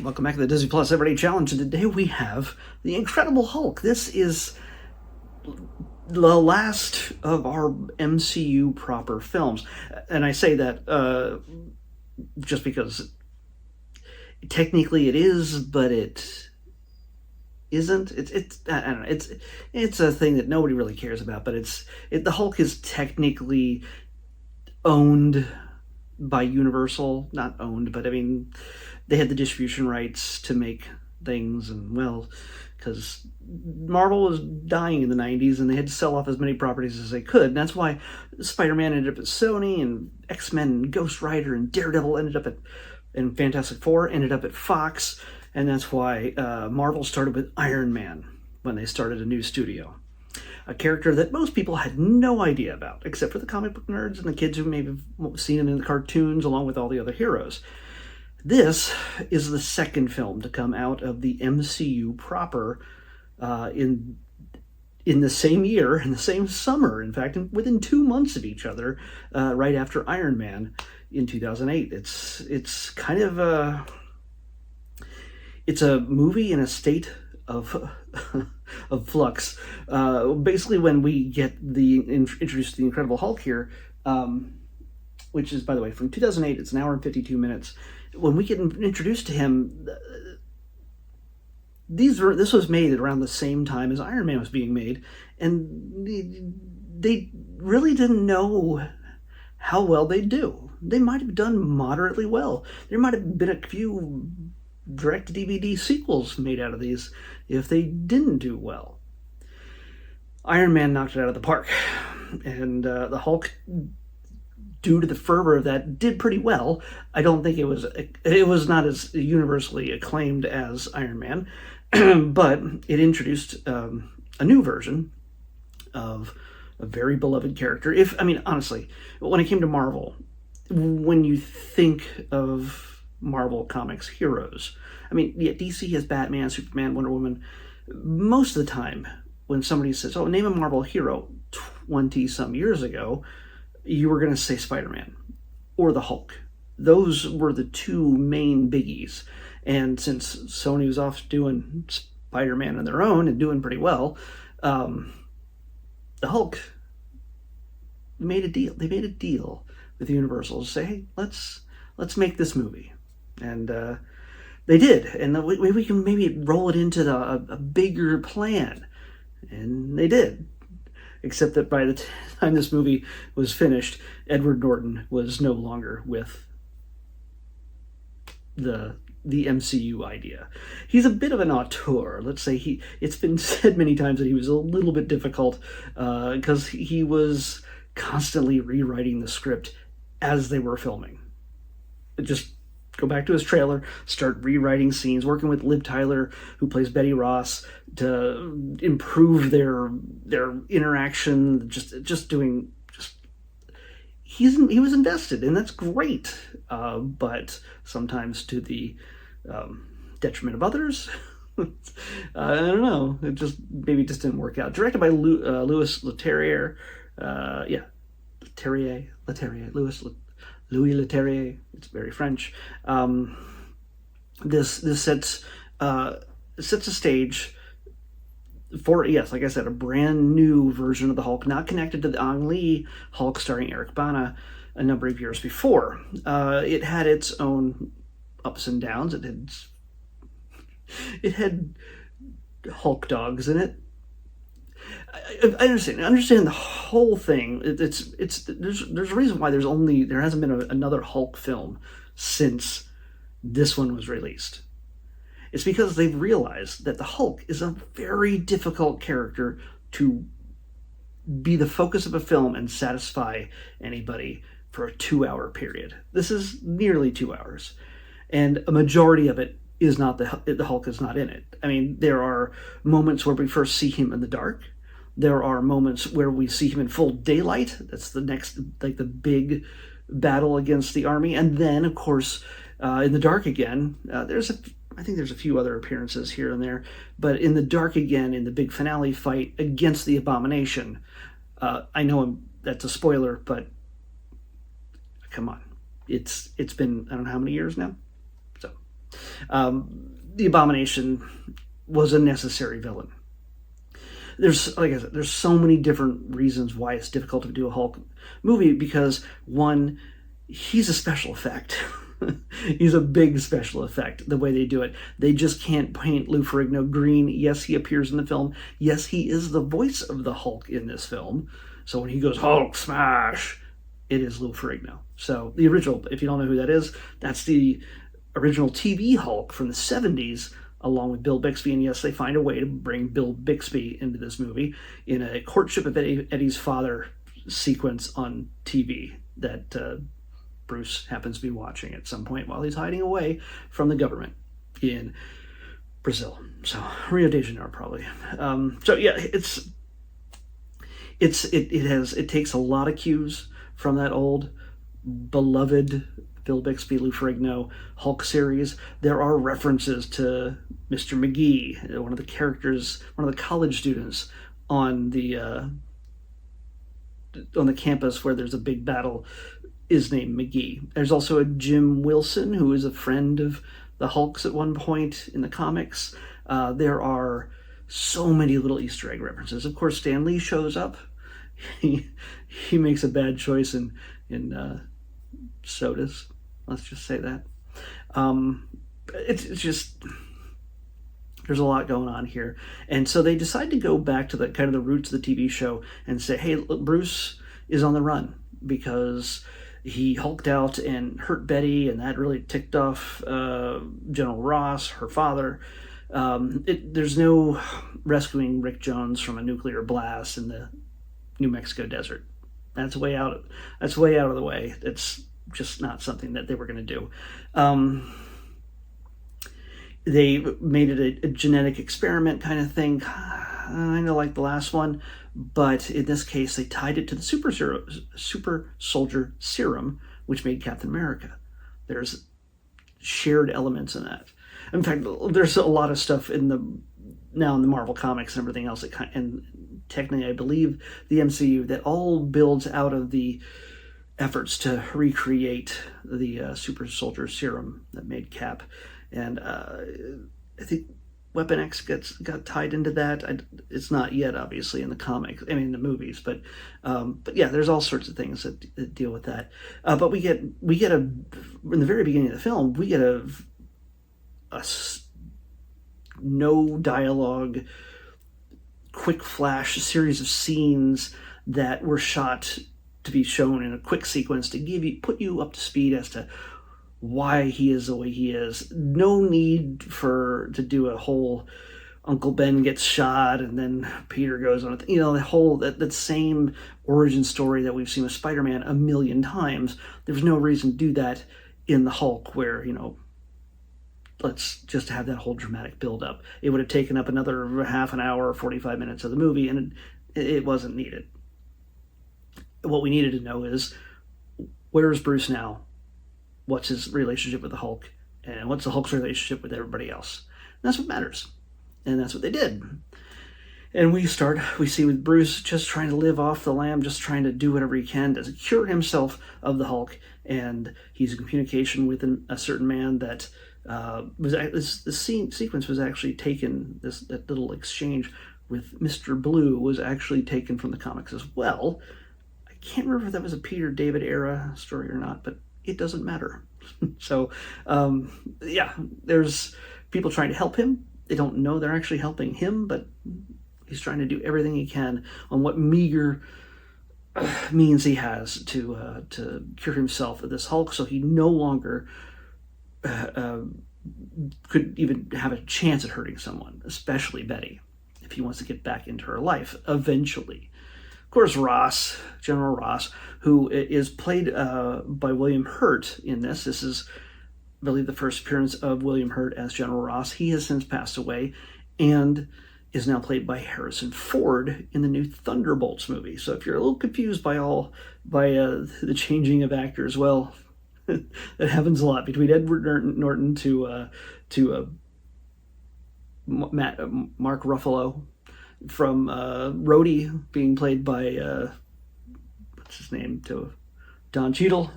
welcome back to the Disney Plus Everyday Challenge, and today we have The Incredible Hulk. This is the last of our MCU proper films, and I say that just because technically it is, but it isn't. I don't know. It's a thing that nobody really cares about, but the Hulk is technically owned by Universal. Not owned, but I mean, they had the distribution rights to make things, and well, because Marvel was dying in the 90s and they had to sell off as many properties as they could, and that's why Spider-Man ended up at Sony, and X-Men and Ghost Rider and Daredevil ended up and Fantastic Four ended up at Fox, and that's why Marvel started with Iron Man when they started a new studio. A character that most people had no idea about, except for the comic book nerds and the kids who may have seen him in the cartoons along with all the other heroes. This is the second film to come out of the MCU proper in the same year, in the same summer, in fact, within 2 months of each other, right after Iron Man in 2008. It's kind of it's a movie in a state of of flux. Basically, when we get introduced to the Incredible Hulk here, which is, by the way, from 2008, it's an hour and 52 minutes. When we get introduced to him, this was made at around the same time as Iron Man was being made, and they really didn't know how well they'd do. They might have done moderately well. There might have been a few direct-to-DVD sequels made out of these if they didn't do well. Iron Man knocked it out of the park, and the Hulk, due to the fervor of that, did pretty well. I don't think it was not as universally acclaimed as Iron Man, but it introduced a new version of a very beloved character. Honestly, when it came to Marvel, when you think of Marvel Comics heroes, DC has Batman, Superman, Wonder Woman. Most of the time, when somebody says, "Oh, name a Marvel hero," 20-some years ago, you were going to say Spider-Man or the Hulk. Those were the two main biggies. And since Sony was off doing Spider-Man on their own and doing pretty well, the Hulk made a deal. They made a deal with Universal to say, "Hey, let's make this movie," and they did. And we can maybe roll it into a bigger plan, and they did. Except that by the time this movie was finished, Edward Norton was no longer with the MCU idea. He's a bit of an auteur. Let's say it's been said many times that he was a little bit difficult because he was constantly rewriting the script as they were filming. Just go back to his trailer, start rewriting scenes, working with Liv Tyler, who plays Betty Ross, to improve their interaction. He was invested, and that's great. But sometimes to the detriment of others. I don't know. It just didn't work out. Directed by Louis Leterrier. Louis Leterrier. It's very French. This sets a stage for, yes, like I said, a brand new version of the Hulk, not connected to the Ang Lee Hulk starring Eric Bana a number of years before. It had its own ups and downs. It had Hulk dogs in it. I understand the whole thing. There's a reason why there hasn't been another Hulk film since this one was released. It's because they've realized that the Hulk is a very difficult character to be the focus of a film and satisfy anybody for a 2-hour period. This is nearly 2 hours, and a majority of it is not the Hulk is not in it. There are moments where we first see him in the dark. There are moments where we see him in full daylight. That's the next, the big battle against the army. And then, of course, in the dark again, I think there's a few other appearances here and there, but in the dark again, in the big finale fight against the Abomination. I know that's a spoiler, but come on. It's been, I don't know how many years now. So The Abomination was a necessary villain. There's, like I said, there's so many different reasons why it's difficult to do a Hulk movie, because one, he's a special effect. He's a big special effect, the way they do it. They just can't paint Lou Ferrigno green. Yes, he appears in the film. Yes, he is the voice of the Hulk in this film. So when he goes, Hulk smash, it is Lou Ferrigno. So the original, if you don't know who that is, that's the original TV Hulk from the 70s, along with Bill Bixby. And yes, they find a way to bring Bill Bixby into this movie in a courtship of Eddie's father sequence on TV that Bruce happens to be watching at some point while he's hiding away from the government in Brazil. So Rio de Janeiro, probably. So yeah, it takes a lot of cues from that old beloved Bill Bixby, Lou Ferrigno Hulk series. There are references to Mr. McGee, one of the characters, one of the college students on the campus where there's a big battle, is named McGee. There's also a Jim Wilson, who is a friend of the Hulks at one point in the comics. There are so many little Easter egg references. Of course, Stan Lee shows up. He makes a bad choice in sodas. Let's just say that. It's just, there's a lot going on here. And so they decide to go back to the kind of the roots of the TV show and say, hey, look, Bruce is on the run because he hulked out and hurt Betty, and that really ticked off General Ross, her father. There's no rescuing Rick Jones from a nuclear blast in the New Mexico desert. That's way out of the way. It's just not something that they were going to do. They made it a genetic experiment kind of thing, kind of like the last one, but in this case they tied it to the super soldier serum, which made Captain America. There's shared elements in that. In fact, there's a lot of stuff in the Marvel comics and everything else, and technically I believe the MCU, that all builds out of the efforts to recreate the super soldier serum that made Cap. And I think Weapon X got tied into that. It's not yet, obviously, in the comics. I mean, the movies, but yeah, there's all sorts of things that deal with that. But we get in the very beginning of the film, we get a no dialogue, quick flash series of scenes that were shot to be shown in a quick sequence to put you up to speed as to why he is the way he is. No need to do a whole Uncle Ben gets shot and then Peter goes on, the whole that same origin story that we've seen with Spider-Man a million times. There's no reason to do that in the Hulk, where let's just have that whole dramatic build up. It would have taken up another half an hour, 45 minutes of the movie, and it wasn't needed. What we needed to know is, where is Bruce now? What's his relationship with the Hulk? And what's the Hulk's relationship with everybody else? And that's what matters. And that's what they did. And we see with Bruce just trying to live off the lam, just trying to do whatever he can to cure himself of the Hulk. And he's in communication with a certain man that sequence was actually taken, that little exchange with Mr. Blue was actually taken from the comics as well. I can't remember if that was a Peter David era story or not, but it doesn't matter. So, yeah, there's people trying to help him. They don't know they're actually helping him, but he's trying to do everything he can on what meager means he has to cure himself of this Hulk, so he no longer could even have a chance at hurting someone, especially Betty, if he wants to get back into her life eventually. Of course, General Ross, who is played by William Hurt in this. This is, I believe, the first appearance of William Hurt as General Ross. He has since passed away and is now played by Harrison Ford in the new Thunderbolts movie. So if you're a little confused by the changing of actors, well, that happens a lot between Edward Norton to Mark Ruffalo, from Rhodey being played by what's his name, to Don Cheadle,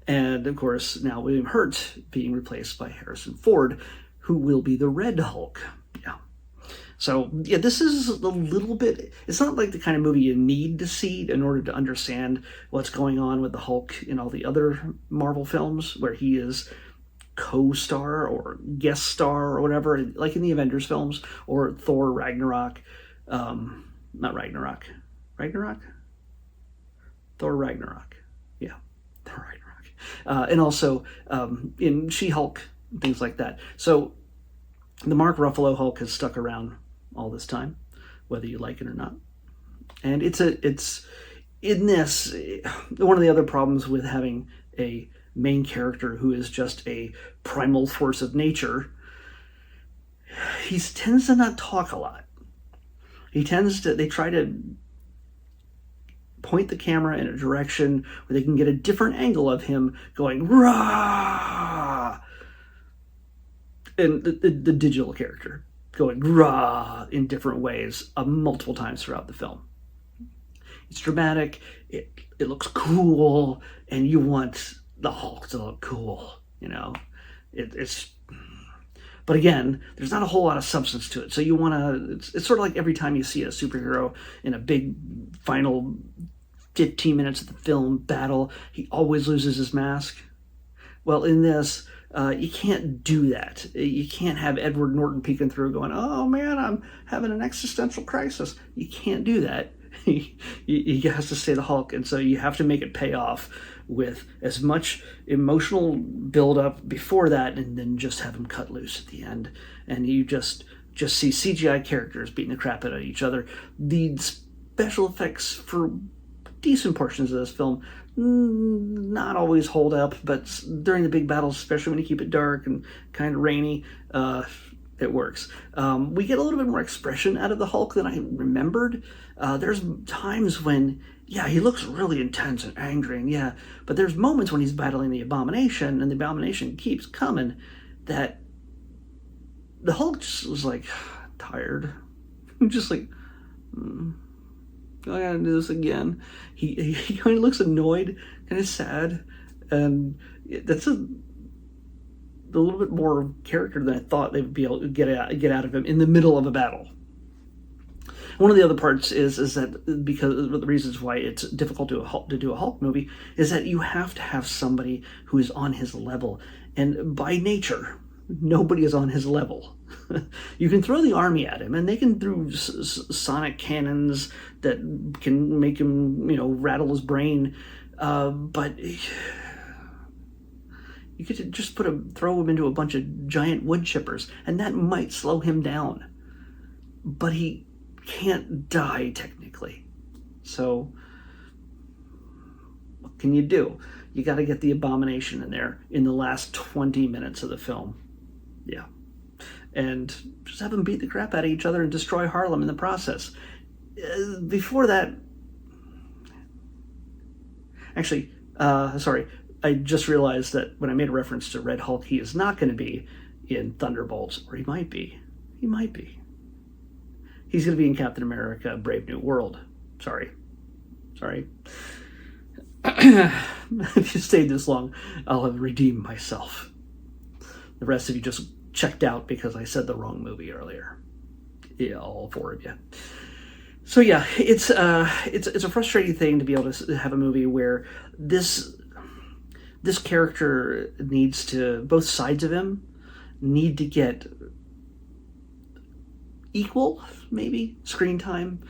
And of course, now William Hurt being replaced by Harrison Ford, who will be the Red Hulk. Yeah. So, yeah, this is a little bit, it's not like the kind of movie you need to see in order to understand what's going on with the Hulk in all the other Marvel films, where he is co-star or guest star or whatever, like in the Avengers films, or Thor Ragnarok. Not Ragnarok. Ragnarok? Thor Ragnarok. Yeah, Thor Ragnarok. And also in She-Hulk, things like that. So the Mark Ruffalo Hulk has stuck around all this time, whether you like it or not. And it's in this, one of the other problems with having a main character who is just a primal force of nature, he tends to not talk a lot. They try to point the camera in a direction where they can get a different angle of him going, rah! And the digital character going, rah, in different ways, multiple times throughout the film. It's dramatic, it looks cool, and you want the Hulk to look cool, you know? But again, there's not a whole lot of substance to it. So you want to, it's sort of like every time you see a superhero in a big final 15 minutes of the film battle, he always loses his mask. Well, in this, you can't do that. You can't have Edward Norton peeking through going, oh man, I'm having an existential crisis. You can't do that. He has to stay the Hulk, and so you have to make it pay off with as much emotional build-up before that, and then just have him cut loose at the end. And you just see CGI characters beating the crap out of each other. The special effects for decent portions of this film not always hold up, but during the big battles, especially when you keep it dark and kind of rainy, it works. We get a little bit more expression out of the Hulk than I remembered. There's times when, yeah, he looks really intense and angry, and yeah, but there's moments when he's battling the Abomination, and the Abomination keeps coming, that the Hulk just was like, tired. Just like, I gotta do this again. He kind of looks annoyed, kind of sad, and that's a little bit more character than I thought they would be able to get out of him in the middle of a battle. One of the other parts is that, because of the reasons why it's difficult to do a Hulk movie, is that you have to have somebody who is on his level, and by nature, nobody is on his level. You can throw the army at him, and they can throw sonic cannons that can make him, rattle his brain, but you could just throw him into a bunch of giant wood chippers, and that might slow him down. But he can't die, technically. So, what can you do? You got to get the Abomination in there in the last 20 minutes of the film. Yeah. And just have them beat the crap out of each other and destroy Harlem in the process. Before that... Actually, sorry. I just realized that when I made a reference to Red Hulk, he is not going to be in Thunderbolts, or he might be. He might be. He's going to be in Captain America, Brave New World. Sorry. If you stayed this long, I'll have redeemed myself. The rest of you just checked out because I said the wrong movie earlier. Yeah, all four of you. So yeah, it's a frustrating thing to be able to have a movie where this character needs to, both sides of him need to get equal, maybe, screen time,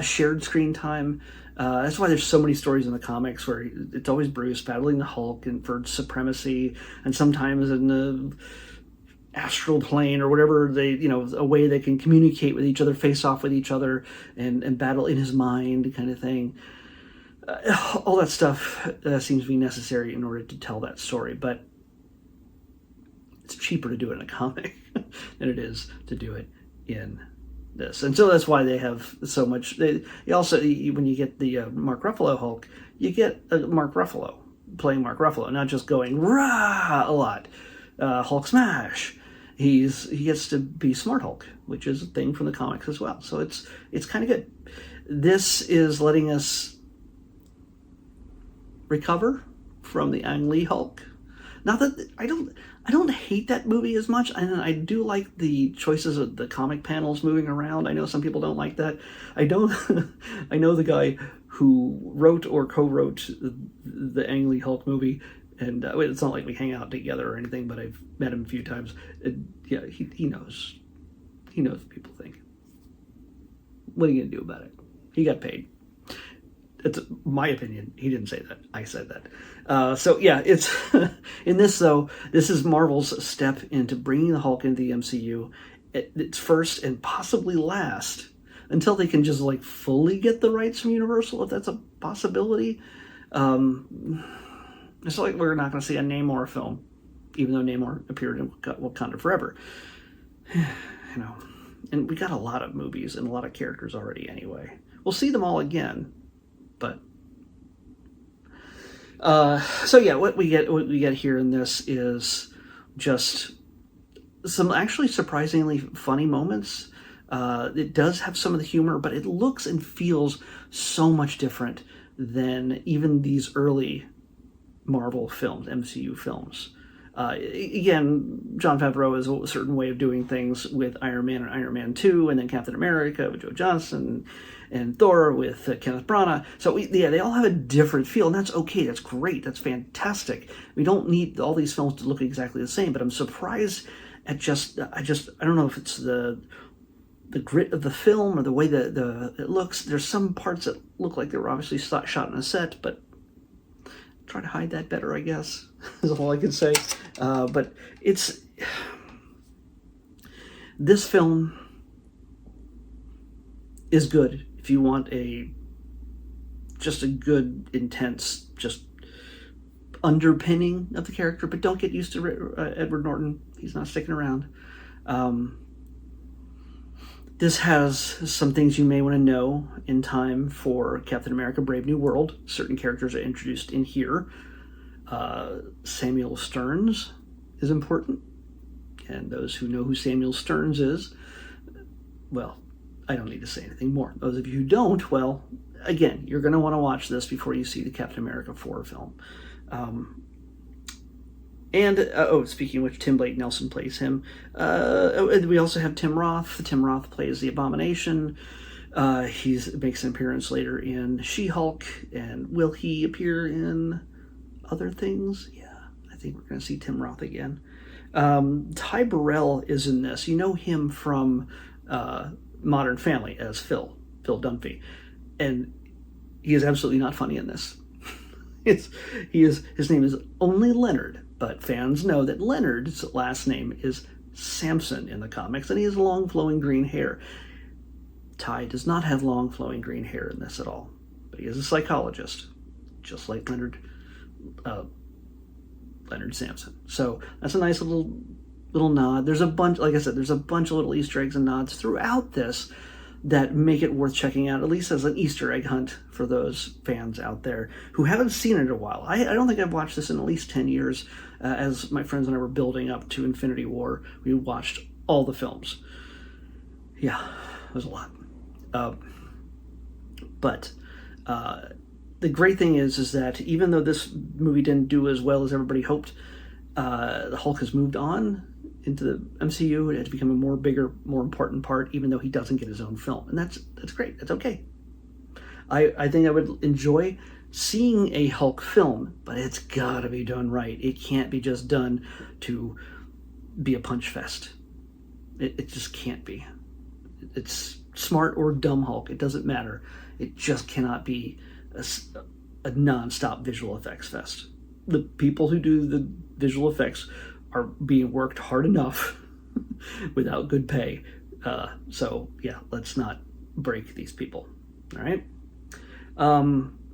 shared screen time. That's why there's so many stories in the comics where it's always Bruce battling the Hulk and for supremacy, and sometimes in the astral plane or whatever, a way they can communicate with each other, face off with each other, and battle in his mind, kind of thing. All that stuff seems to be necessary in order to tell that story, but it's cheaper to do it in a comic than it is to do it in this. And so that's why they have so much. They also, when you get the Mark Ruffalo Hulk, you get Mark Ruffalo playing Mark Ruffalo, not just going rah a lot. Hulk smash. He gets to be Smart Hulk, which is a thing from the comics as well. So it's kind of good. This is letting us recover from the Ang Lee Hulk. Not that I don't hate that movie as much, and I do like the choices of the comic panels moving around. I know some people don't like that. I don't. I know the guy who wrote or co-wrote the Ang Lee Hulk movie, and it's not like we hang out together or anything, but I've met him a few times. Yeah, he knows. He knows what people think. What are you gonna do about it? He got paid. It's my opinion. He didn't say that. I said that. So yeah, it's in this though. This is Marvel's step into bringing the Hulk into the MCU. It's first and possibly last until they can just like fully get the rights from Universal, if that's a possibility. It's like we're not going to see a Namor film, even though Namor appeared in Wakanda Forever. You know, and we got a lot of movies and a lot of characters already anyway. We'll see them all again. But so yeah, what we get here in this is just some actually surprisingly funny moments. It does have some of the humor, but it looks and feels so much different than even these early Marvel films, MCU films. Again, Jon Favreau has a certain way of doing things with Iron Man and Iron Man 2, and then Captain America with Joe Johnston, and Thor with Kenneth Branagh. So they all have a different feel, and that's okay. That's great. That's fantastic. We don't need all these films to look exactly the same, but I'm surprised at I don't know if it's the grit of the film or the way that it looks. There's some parts that look like they were obviously shot in a set, but try to hide that better, I guess, is all I can say. But this film is good if you want just a good, intense, just underpinning of the character, but don't get used to Edward Norton. He's not sticking around. This has some things you may want to know in time for Captain America Brave New World. Certain characters are introduced in here. Samuel Stearns is important. And those who know who Samuel Stearns is, well, I don't need to say anything more. Those of you who don't, well, again, you're going to want to watch this before you see the Captain America 4 film. Speaking of which, Tim Blake Nelson plays him. We also have Tim Roth. Tim Roth plays the Abomination. He makes an appearance later in She-Hulk. And will he appear in other things? Yeah, I think we're going to see Tim Roth again. Ty Burrell is in this. You know him from Modern Family as Phil Dunphy. And he is absolutely not funny in this. His name is only Leonard, but fans know that Leonard's last name is Samson in the comics, and he has long flowing green hair. Ty does not have long flowing green hair in this at all, but he is a psychologist, just like Leonard Samson. So that's a nice little nod. There's a bunch, like I said, there's a bunch of little Easter eggs and nods throughout this that make it worth checking out, at least as an Easter egg hunt for those fans out there who haven't seen it in a while. I don't think I've watched this in at least 10 years. As my friends and I were building up to Infinity War, we watched all the films. Yeah, it was a lot. But the great thing is that even though this movie didn't do as well as everybody hoped, the Hulk has moved on into the MCU. It has become a more important part, even though he doesn't get his own film. And that's great. That's okay. I think I would enjoy seeing a Hulk film, but it's got to be done right. It can't be just done to be a punch fest. It just can't be. It's smart or dumb Hulk. It doesn't matter. It just cannot be a non-stop visual effects fest. The people who do the visual effects are being worked hard enough without good pay. So yeah, let's not break these people. All right.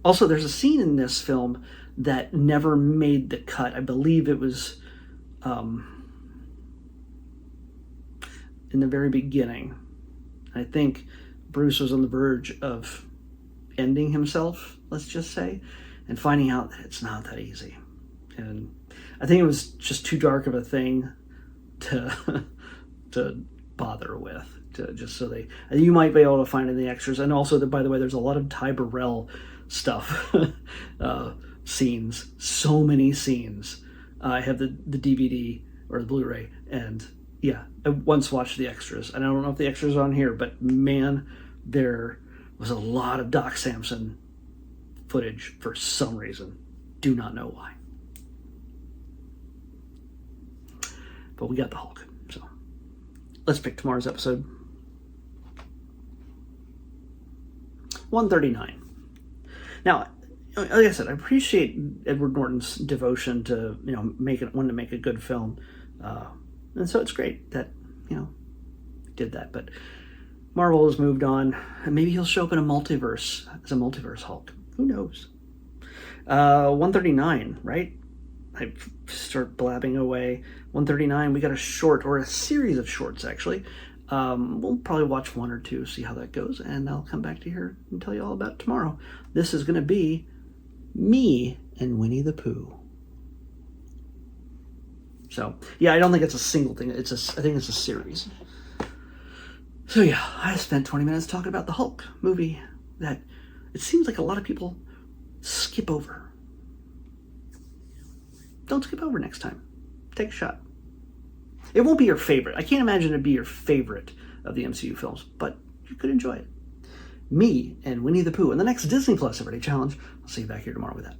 Also, there's a scene in this film that never made the cut. I believe it was in the very beginning. I think Bruce was on the verge of ending himself, let's just say, and finding out that it's not that easy. And I think it was just too dark of a thing to bother with. You might be able to find it in the extras. And also, by the way, there's a lot of Ty Burrell stuff scenes, so many scenes. I have the DVD or the Blu-ray, and yeah, I once watched the extras, and I don't know if the extras are on here, but man, there was a lot of Doc Samson footage for some reason. Do not know why. But we got the Hulk, so let's pick tomorrow's episode. 139. Now, like I said, I appreciate Edward Norton's devotion to, wanting to make a good film. And so it's great that, did that. But Marvel has moved on. And maybe he'll show up in a multiverse as a multiverse Hulk. Who knows? 139, right? I start blabbing away. 139, we got a short, or a series of shorts, actually. We'll probably watch one or two, see how that goes, and I'll come back to here and tell you all about it tomorrow. This is going to be me and Winnie the Pooh. So, yeah, I don't think it's a single thing. I think it's a series. So, yeah, I spent 20 minutes talking about the Hulk movie that it seems like a lot of people skip over. Don't skip over next time. Take a shot. It won't be your favorite. I can't imagine it'd be your favorite of the MCU films, but you could enjoy it. Me and Winnie the Pooh in the next Disney Plus Everyday Challenge. I'll see you back here tomorrow with that.